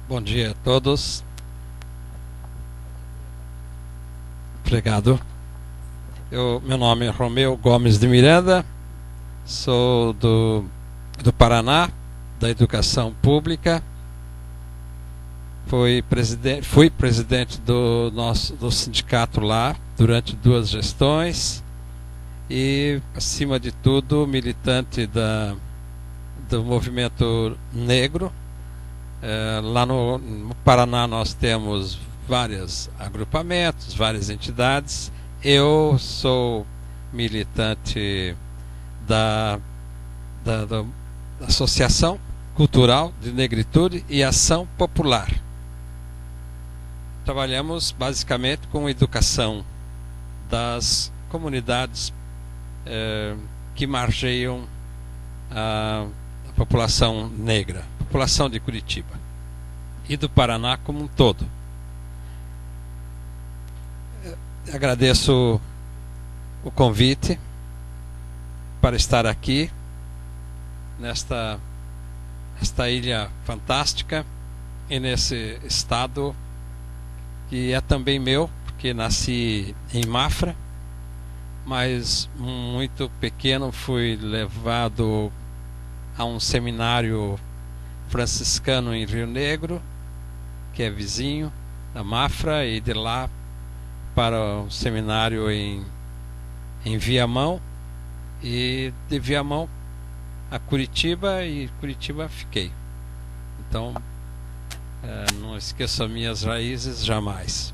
Bom dia a todos. Obrigado. Meu nome é Romeu Gomes de Miranda, sou do Paraná, da Educação Pública. Fui presidente do sindicato lá durante 2 gestões e, acima de tudo, militante do movimento negro. Lá no Paraná nós temos vários agrupamentos, várias entidades. Eu sou militante da Associação Cultural de Negritude e Ação Popular. Trabalhamos basicamente com educação das comunidades que margeiam a população negra, população de Curitiba e do Paraná como um todo. Agradeço o convite para estar aqui nesta ilha fantástica e nesse estado que é também meu, porque nasci em Mafra, mas muito pequeno fui levado a um seminário franciscano em Rio Negro, que é vizinho da Mafra, e de lá para um seminário em Viamão, e de Viamão a Curitiba, e Curitiba fiquei. Então não esqueço as minhas raízes jamais.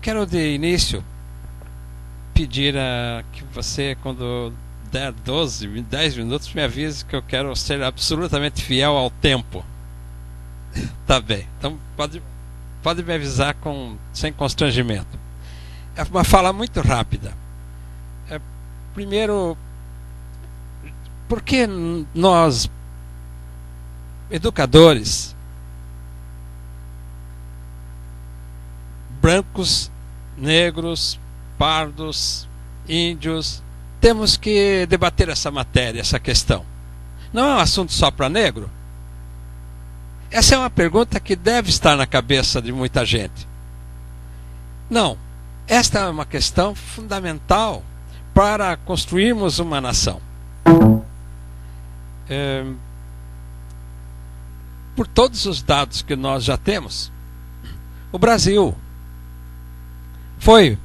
Quero de início pedir que você, quando der 10 minutos, me avise que eu quero ser absolutamente fiel ao tempo. Tá bem, então pode me avisar sem constrangimento. É uma fala muito rápida. Primeiro, por que nós, educadores, brancos, negros, pardos, índios, temos que debater essa matéria, essa questão? Não é um assunto só para negro? Essa é uma pergunta que deve estar na cabeça de muita gente. Não, esta é uma questão fundamental para construirmos uma nação. Por todos os dados que nós já temos, o Brasil foi,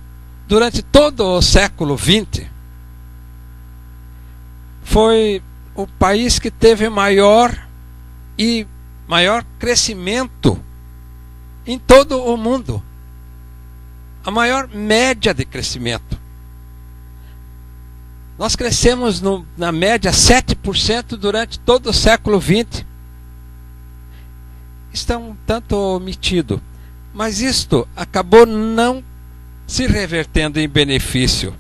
durante todo o século XX, foi o país que teve maior crescimento em todo o mundo. A maior média de crescimento. Nós crescemos na média 7% durante todo o século XX. Está um tanto omitido, mas isto acabou não se revertendo em benefício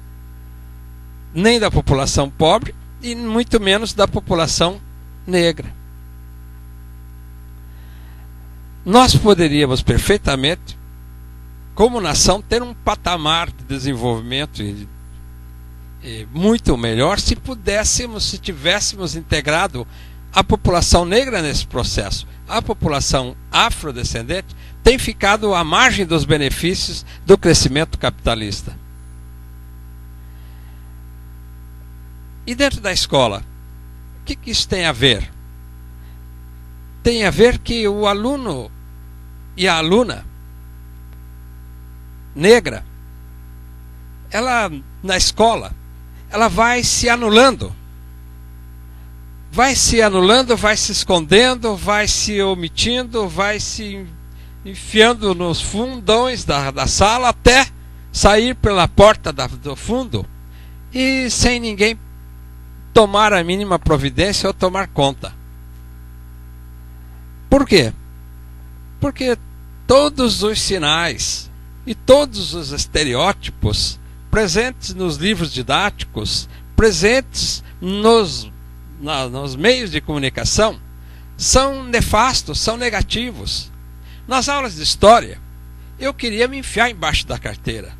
nem da população pobre e muito menos da população negra. Nós poderíamos perfeitamente, como nação, ter um patamar de desenvolvimento muito melhor se tivéssemos integrado a população negra nesse processo. A população afrodescendente tem ficado à margem dos benefícios do crescimento capitalista. E dentro da escola, o que isso tem a ver? Tem a ver que o aluno e a aluna negra, ela na escola, ela vai se anulando. Vai se anulando, vai se escondendo, vai se omitindo, vai se enfiando nos fundões da sala até sair pela porta do fundo e sem ninguém tomar a mínima providência ou tomar conta. Por quê? Porque todos os sinais e todos os estereótipos presentes nos livros didáticos, presentes nos meios de comunicação, são nefastos, são negativos. Nas aulas de história, eu queria me enfiar embaixo da carteira,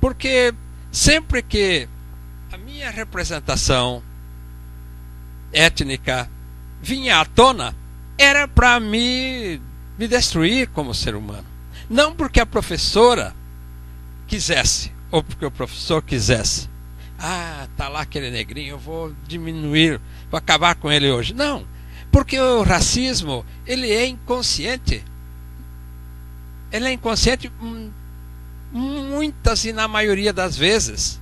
porque sempre que a minha representação étnica vinha à tona, era para me destruir como ser humano. Não porque a professora quisesse, ou porque o professor quisesse. Ah, tá lá aquele negrinho, eu vou diminuir, vou acabar com ele hoje. Não, porque o racismo, ele é inconsciente. Ele é inconsciente muitas e na maioria das vezes.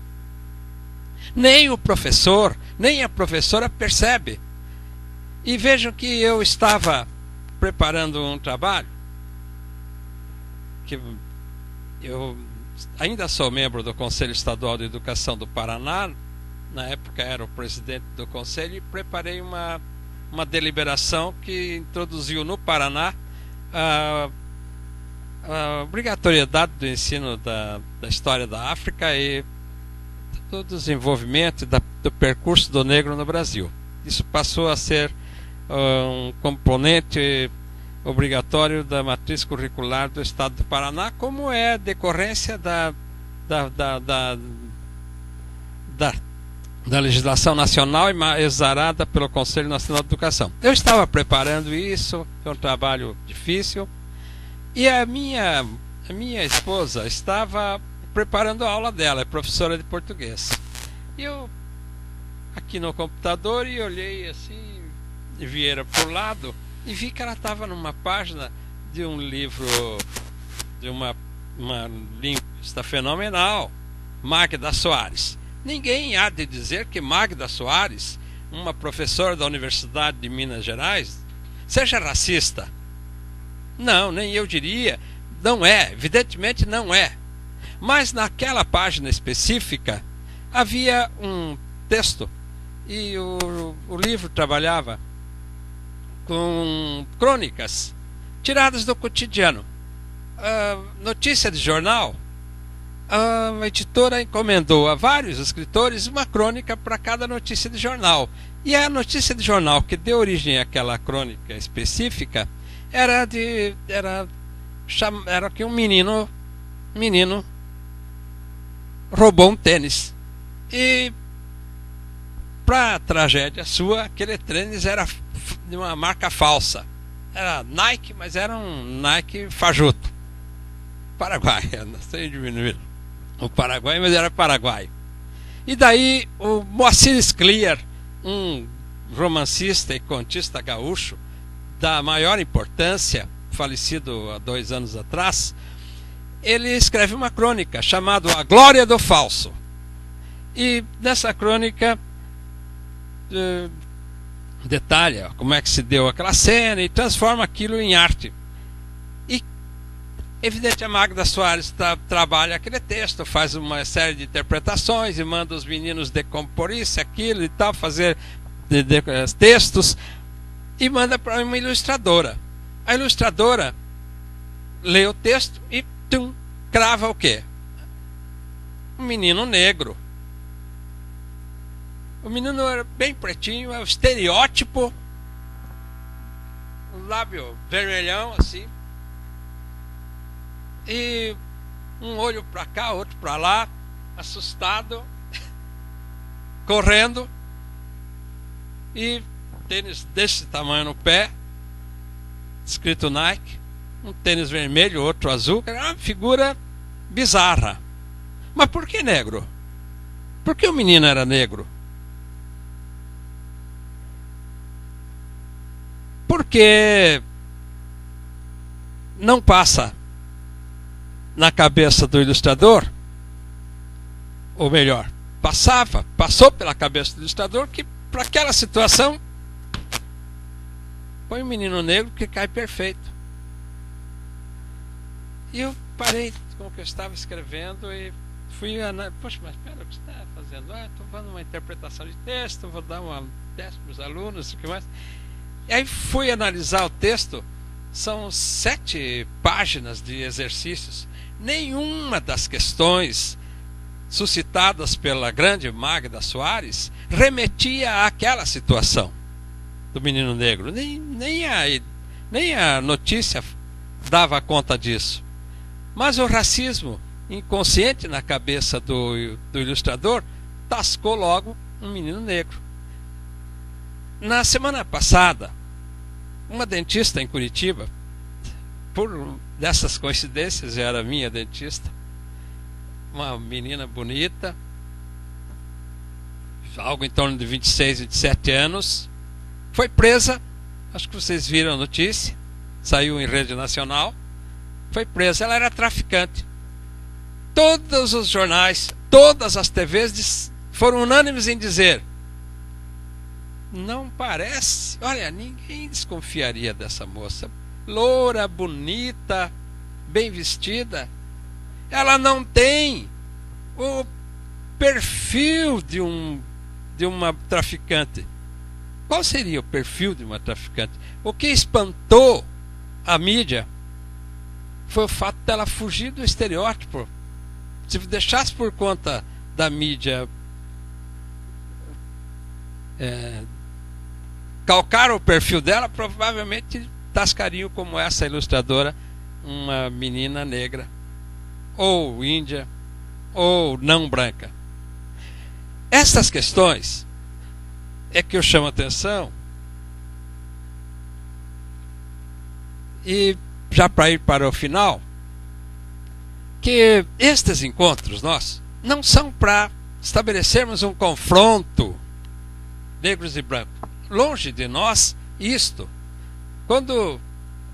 Nem o professor, nem a professora percebe. E vejam que eu estava preparando um trabalho, que eu ainda sou membro do Conselho Estadual de Educação do Paraná, na época era o presidente do Conselho, e preparei uma deliberação que introduziu no Paraná a obrigatoriedade do ensino da história da África e do desenvolvimento do percurso do negro no Brasil. Isso passou a ser um componente obrigatório da matriz curricular do Estado do Paraná, como é decorrência da legislação nacional exarada pelo Conselho Nacional de Educação. Eu estava preparando isso, foi um trabalho difícil, e a minha esposa estava preparando a aula dela, é professora de português. E eu, aqui no computador, e olhei assim, e vi ela por lado, e vi que ela estava numa página de um livro de uma linguista fenomenal, Magda Soares. Ninguém há de dizer que Magda Soares, uma professora da Universidade de Minas Gerais, seja racista. Não, nem eu diria. Não é, evidentemente não é. Mas naquela página específica havia um texto, e o livro trabalhava com crônicas tiradas do cotidiano. Notícia de jornal, a editora encomendou a vários escritores uma crônica para cada notícia de jornal. E a notícia de jornal que deu origem àquela crônica específica era que um menino roubou um tênis. E, para tragédia sua, aquele tênis era de uma marca falsa. Era Nike, mas era um Nike fajuto. Paraguai, não sei diminuir o Paraguai, mas era paraguaio. E daí o Moacir Scliar, um romancista e contista gaúcho da maior importância, falecido há 2 anos atrás, ele escreve uma crônica chamada A Glória do Falso. E nessa crônica detalha como é que se deu aquela cena e transforma aquilo em arte. E, evidente, a Magda Soares trabalha aquele texto, faz uma série de interpretações e manda os meninos decompor isso, aquilo e tal, fazer textos, e manda para uma ilustradora. A ilustradora lê o texto e crava o quê? Um menino negro. O menino era bem pretinho, é o estereótipo, um lábio vermelhão assim, e um olho para cá, outro para lá, assustado, correndo, e tênis desse tamanho no pé, escrito Nike, um tênis vermelho, outro azul, era uma figura bizarra. Mas por que negro? Por que o menino era negro? Porque não passa na cabeça do ilustrador, ou melhor, passou pela cabeça do ilustrador que para aquela situação põe um menino negro que cai perfeito. E eu parei com o que eu estava escrevendo e fui poxa, mas espera, o que você está fazendo? Estou fazendo uma interpretação de texto, vou dar um teste para os alunos, o que mais? E aí fui analisar o texto, são 7 páginas de exercícios. Nenhuma das questões suscitadas pela grande Magda Soares remetia àquela situação do menino negro. Nem a notícia dava conta disso. Mas o racismo inconsciente na cabeça do ilustrador tascou logo um menino negro. Na semana passada, uma dentista em Curitiba, por dessas coincidências, era minha dentista, uma menina bonita, algo em torno de 26, 27 anos, foi presa, acho que vocês viram a notícia, saiu em rede nacional, foi presa, ela era traficante. Todos os jornais, todas as TVs foram unânimes em dizer: não parece, olha, ninguém desconfiaria dessa moça, loura, bonita, bem vestida, ela não tem o perfil de uma traficante. Qual seria o perfil de uma traficante? O que espantou a mídia foi o fato dela fugir do estereótipo. Se deixasse por conta da mídia calcar o perfil dela, provavelmente tascariam como essa ilustradora uma menina negra, ou índia, ou não branca. Essas questões é que eu chamo a atenção, e já para ir para o final, que estes encontros nossos não são para estabelecermos um confronto negros e brancos. Longe de nós isto. Quando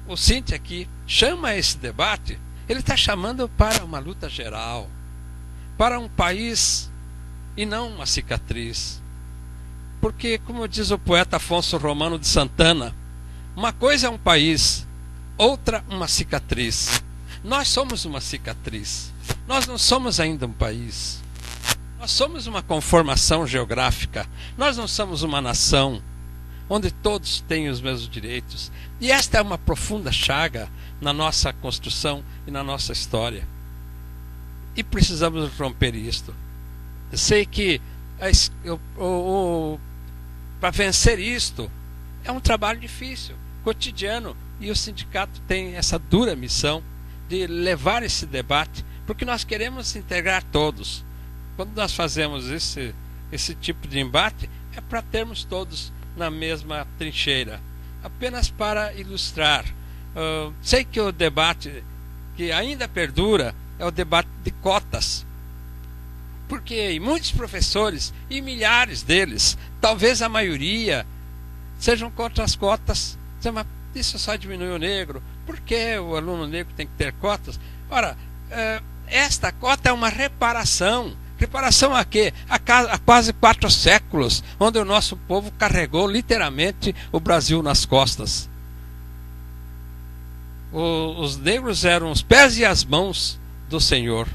o Cinti aqui chama esse debate, ele está chamando para uma luta geral, para um país e não uma cicatriz. Porque, como diz o poeta Afonso Romano de Santana, uma coisa é um país, outra uma cicatriz. Nós somos uma cicatriz. Nós não somos ainda um país. Nós somos uma conformação geográfica. Nós não somos uma nação onde todos têm os mesmos direitos. E esta é uma profunda chaga na nossa construção e na nossa história. E precisamos romper isto. Eu sei que para vencer isto é um trabalho difícil, cotidiano, e o sindicato tem essa dura missão de levar esse debate, porque nós queremos integrar todos. Quando nós fazemos esse tipo de embate, é para termos todos na mesma trincheira. Apenas para ilustrar, sei que o debate que ainda perdura é o debate de cotas, porque muitos professores, e milhares deles, talvez a maioria, sejam contra as cotas. Mas isso só diminui o negro. Por que o aluno negro tem que ter cotas? Ora, esta cota é uma reparação. Reparação a quê? Há quase 4 séculos, onde o nosso povo carregou literalmente o Brasil nas costas. Os negros eram os pés e as mãos do Senhor.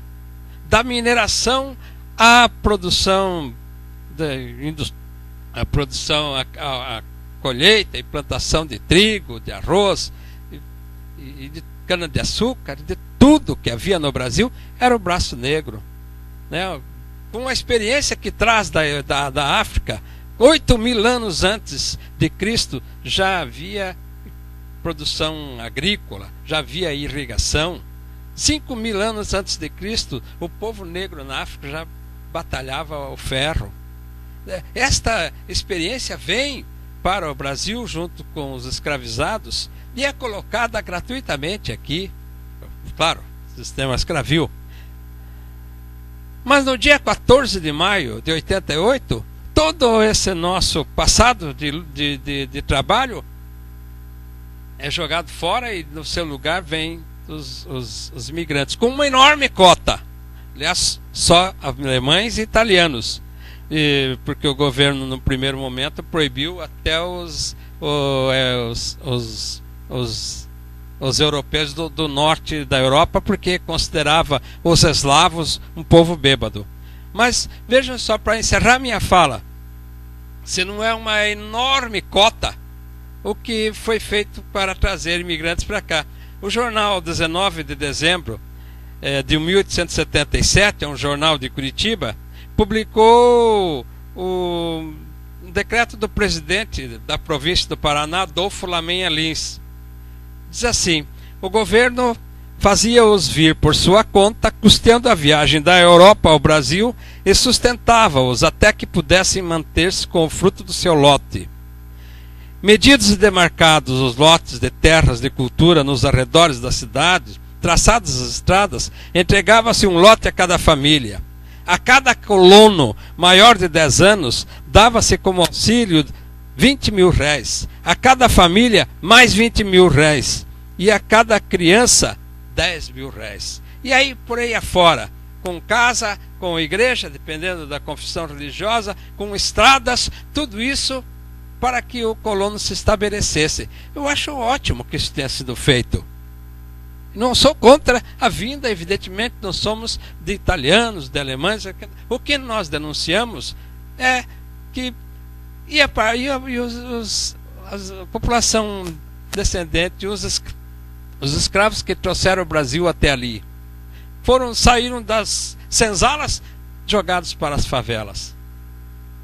Da mineração à produção, a colheita e plantação de trigo, de arroz, e de cana-de-açúcar, de tudo que havia no Brasil, era o braço negro, né? Com a experiência que traz da África, 8.000 anos antes de Cristo já havia produção agrícola, já havia irrigação. 5.000 anos antes de Cristo, o povo negro na África já batalhava o ferro. Esta experiência vem para o Brasil junto com os escravizados e é colocada gratuitamente aqui, claro, sistema escravil. Mas no dia 14 de maio de 88, todo esse nosso passado de trabalho é jogado fora e no seu lugar vem os imigrantes, com uma enorme cota. Aliás, só alemães e italianos. Porque o governo, no primeiro momento, proibiu até os europeus do norte da Europa, porque considerava os eslavos um povo bêbado. Mas vejam só, para encerrar minha fala, se não é uma enorme cota o que foi feito para trazer imigrantes para cá. O jornal 19 de dezembro de 1877, é um jornal de Curitiba, publicou um decreto do presidente da província do Paraná, Adolfo Lamenha Lins. Diz assim: o governo fazia-os vir por sua conta, custeando a viagem da Europa ao Brasil, e sustentava-os até que pudessem manter-se com o fruto do seu lote. medidos e demarcados os lotes de terras de cultura nos arredores da cidade, traçadas as estradas, entregava-se um lote a cada família. A cada colono maior de 10 anos, dava-se como auxílio 20 mil réis. A cada família, mais 20 mil réis. E a cada criança, 10 mil réis. E aí, por aí afora, com casa, com igreja, dependendo da confissão religiosa, com estradas, tudo isso para que o colono se estabelecesse. Eu acho ótimo que isso tenha sido feito. Não sou contra a vinda, evidentemente, não somos de italianos, de alemães. O que nós denunciamos é que a população descendente, os escravos que trouxeram o Brasil até ali, saíram das senzalas jogados para as favelas.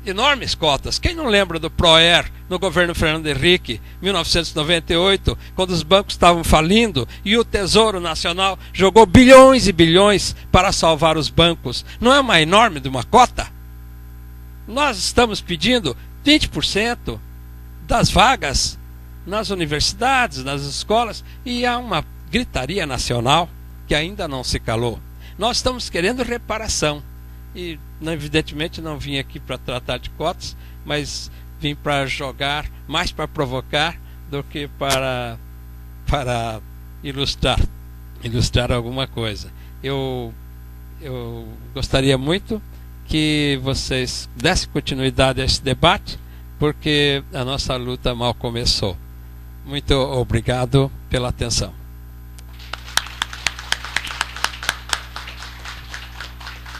Enormes cotas. Quem não lembra do PROER no governo Fernando Henrique, 1998, quando os bancos estavam falindo e o Tesouro Nacional jogou bilhões e bilhões para salvar os bancos? Não é uma enorme de uma cota? Nós estamos pedindo 20% das vagas nas universidades, nas escolas, e há uma gritaria nacional que ainda não se calou. Nós estamos querendo reparação. E, evidentemente, não vim aqui para tratar de cotas, mas vim para jogar, mais para provocar do que para ilustrar alguma coisa. Eu gostaria muito que vocês dessem continuidade a esse debate, porque a nossa luta mal começou. Muito obrigado pela atenção.